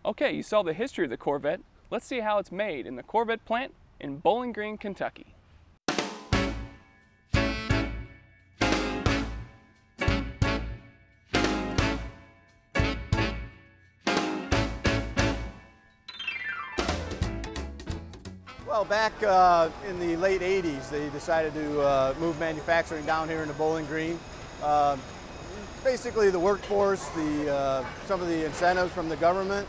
Okay, you saw the history of the Corvette. Let's see how it's made in the Corvette plant in Bowling Green, Kentucky. Well, back in the late 80s, they decided to move manufacturing down here into Bowling Green. Basically, the workforce, some of the incentives from the government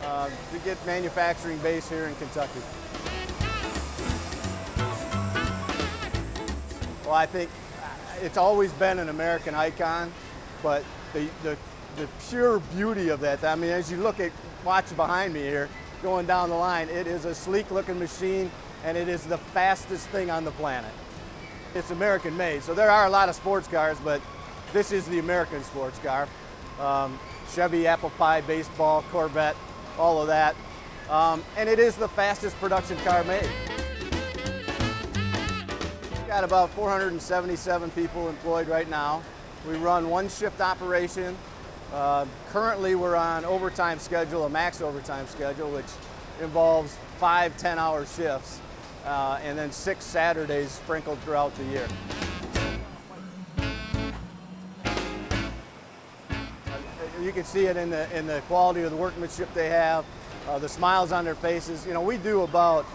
to get manufacturing base here in Kentucky. Well, I think it's always been an American icon, but the pure beauty of that, I mean, as you watch behind me here, going down the line, it is a sleek looking machine and it is the fastest thing on the planet. It's American made, so there are a lot of sports cars, but this is the American sports car. Chevy, apple pie, baseball, Corvette, all of that. And it is the fastest production car made. We've got about 477 people employed right now. We run one shift operation. Currently we're on overtime schedule, a max overtime schedule, which involves 5 10-hour shifts and then 6 Saturdays sprinkled throughout the year. You can see it in the quality of the workmanship they have, the smiles on their faces. You know, we do about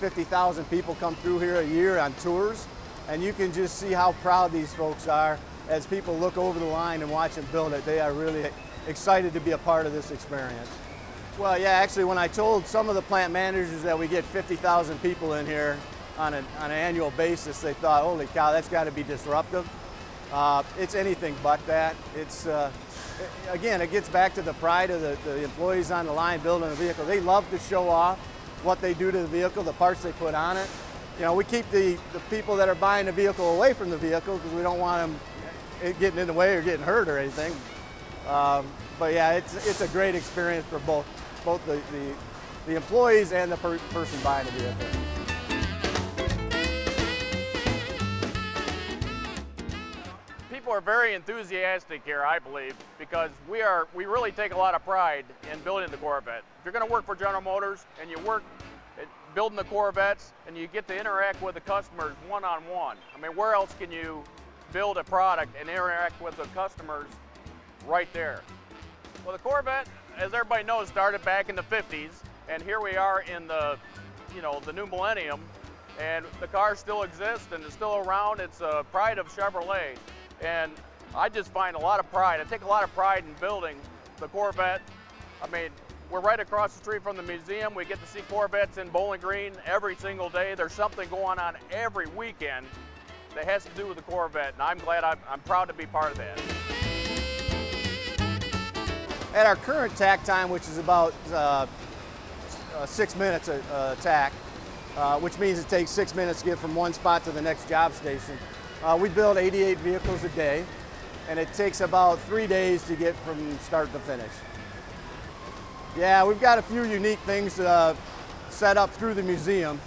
50,000 people come through here a year on tours, and you can just see how proud these folks are as people look over the line and watch them build it. They are really excited to be a part of this experience. Well, yeah, actually, when I told some of the plant managers that we get 50,000 people in here on an annual basis, they thought, holy cow, that's got to be disruptive. It's anything but that. It's, again, it gets back to the pride of the employees on the line building the vehicle. They love to show off what they do to the vehicle, the parts they put on it. You know, we keep the people that are buying the vehicle away from the vehicle because we don't want them getting in the way or getting hurt or anything. But yeah, it's a great experience for both the employees and the person buying the vehicle. People are very enthusiastic here, I believe, because we really take a lot of pride in building the Corvette. If you're going to work for General Motors and you work at building the Corvettes and you get to interact with the customers one-on-one, I mean, where else can you build a product and interact with the customers right there? Well, the Corvette, as everybody knows, started back in the 50s, and here we are in the new millennium, and the car still exists and is still around. It's a pride of Chevrolet, and I just find a lot of pride. I take a lot of pride in building the Corvette. I mean, we're right across the street from the museum. We get to see Corvettes in Bowling Green every single day. There's something going on every weekend that has to do with the Corvette, and I'm glad, I'm proud to be part of that. At our current tack time, which is about 6 minutes a tack, which means it takes 6 minutes to get from one spot to the next job station, we build 88 vehicles a day, and it takes about 3 days to get from start to finish. Yeah, we've got a few unique things set up through the museum.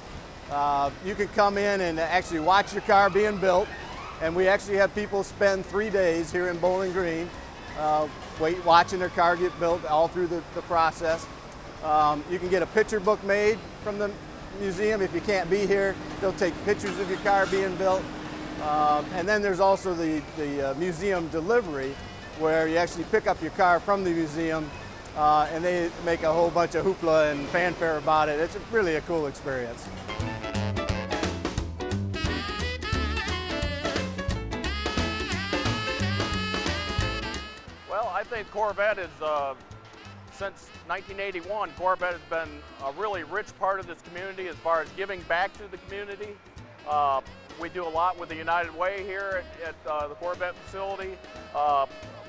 You can come in and actually watch your car being built, and we actually have people spend 3 days here in Bowling Green watching their car get built all through the process. You can get a picture book made from the museum. If you can't be here, they'll take pictures of your car being built. And then there's also the museum delivery, where you actually pick up your car from the museum and they make a whole bunch of hoopla and fanfare about it. It's really a cool experience. Well, I think Corvette is, since 1981, Corvette has been a really rich part of this community as far as giving back to the community. We do a lot with the United Way here at the Corvette facility.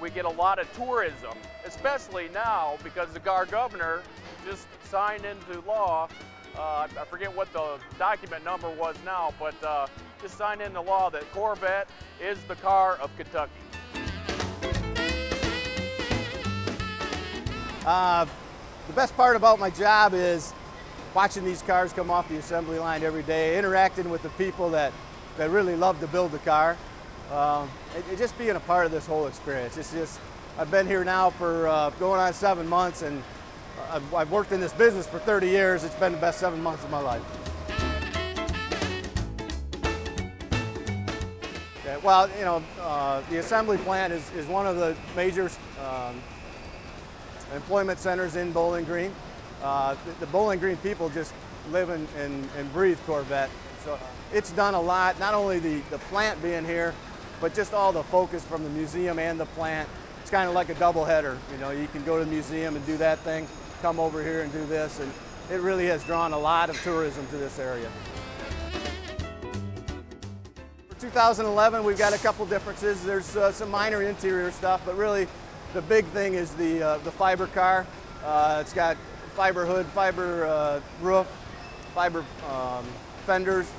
We get a lot of tourism, especially now because our governor just signed into law, I forget what the document number was now, but just signed into law that Corvette is the car of Kentucky. The best part about my job is watching these cars come off the assembly line every day, interacting with the people that really love to build the car. Just being a part of this whole experience. It's just, I've been here now for going on 7 months, and I've worked in this business for 30 years. It's been the best 7 months of my life. Okay, well, you know, the assembly plant is one of the major employment centers in Bowling Green. The Bowling Green people just live and breathe Corvette. So it's done a lot, not only the plant being here, but just all the focus from the museum and the plant. It's kind of like a double header. You know, you can go to the museum and do that thing, come over here and do this, and it really has drawn a lot of tourism to this area. For 2011, we've got a couple differences. There's some minor interior stuff, but really the big thing is the fiber car. It's got fiber hood, fiber roof, fiber fenders.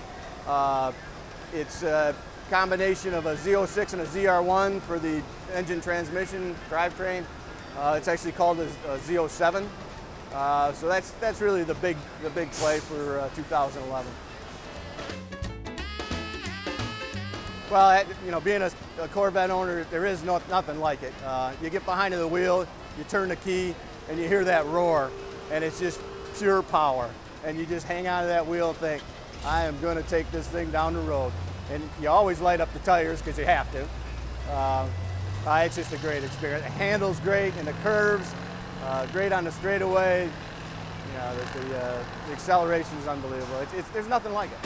It's a combination of a Z06 and a ZR1 for the engine transmission drivetrain. It's actually called a Z07. So that's really the big play for 2011. Well, you know, being a Corvette owner, there is nothing like it. You get behind the wheel, you turn the key, and you hear that roar, and it's just pure power. And you just hang on to that wheel and think, I am going to take this thing down the road. And you always light up the tires because you have to. It's just a great experience. It handles great in the curves, great on the straightaway. You know, the acceleration is unbelievable. There's nothing like it.